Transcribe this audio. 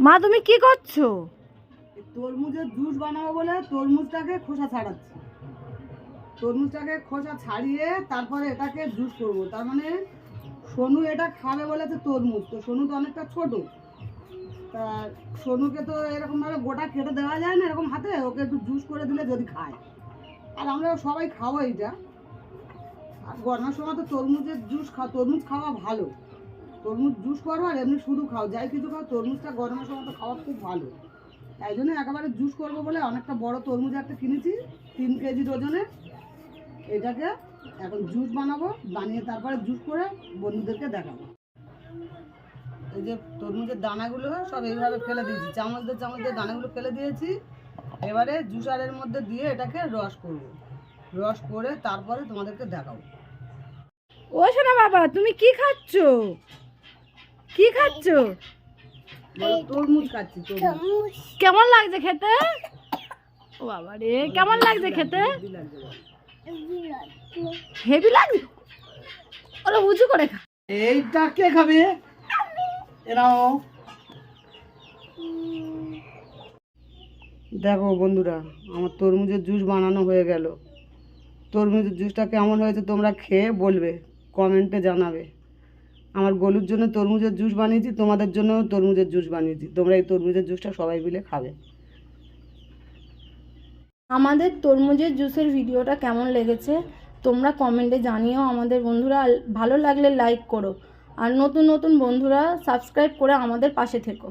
মা তুমি কি করছো? তরমুজের জুস বানাবো বলে তরমুজটাকে খোসা ছাড়াচ্ছি। তরমুজটাকে খোসা ছাড়িয়ে তারপরে এটাকে জুস করব। তার মানে সোনু এটা খাবে বলেছে তরমুজ, তো সোনু তো অনেকটা ছোট, তা সোনুকে তো এরকমভাবে গোটা কেটে দেওয়া যায় না এরকম হাতে, ওকে একটু জুস করে দিলে যদি খায়। আর আমরা সবাই খাবো এইটা। আর গরমের সময় তো তরমুজের জুস তরমুজ খাওয়া ভালো। তরমুজ জুস করো আর এমনি শুধু খাও, যাই কিছু খাও, তরমুজটা গরমের সময় তো খাওয়া খুব ভালো। তাই জন্য একেবারে জুস করবো বলে অনেকটা বড় তরমুজ একটা কিনেছি, 3 কেজি ওজনের। এটাকে এখন জুস বানাবো, বানিয়ে তারপরে জুস করে বন্ধুদেরকে দেখাবো। এই যে তরমুজের দানাগুলো সব এইভাবে ফেলে দিয়েছি, চামচ দিয়ে দানাগুলো ফেলে দিয়েছি। এবারে জুসারের মধ্যে দিয়ে এটাকে রস করব, রস করে তারপরে তোমাদেরকে দেখাবো। ও শোনা বাবা, তুমি কি খাচ্ছো? কি খাচ্ছো? তরমুজ খাচ্ছি। তরমুজ কেমন লাগছে খেতে? ও বাবা রে, কেমন লাগছে খেতে? হেভি লাগছে। ওরা উঁচু করে খা। এইটা কে খাবে? এরাও দেখো বন্ধুরা, আমার তরমুজের জুস বানানো হয়ে গেল। তরমুজের জুসটা কেমন হয়েছে তোমরা খেয়ে বলবে, কমেন্টে জানাবে। আমার গলুর জন্য তরমুজের জুস বানিয়েছি, তোমাদের জন্য তরমুজের জুস বানিয়েছি। তোমরা এই তরমুজের জুসটা সবাই মিলে খাবে। আমাদের তরমুজের জুসের ভিডিওটা কেমন লেগেছে তোমরা কমেন্টে জানিও আমাদের বন্ধুরা। ভালো লাগলে লাইক করো, আর নতুন নতুন বন্ধুরা সাবস্ক্রাইব করে আমাদের পাশে থেকো।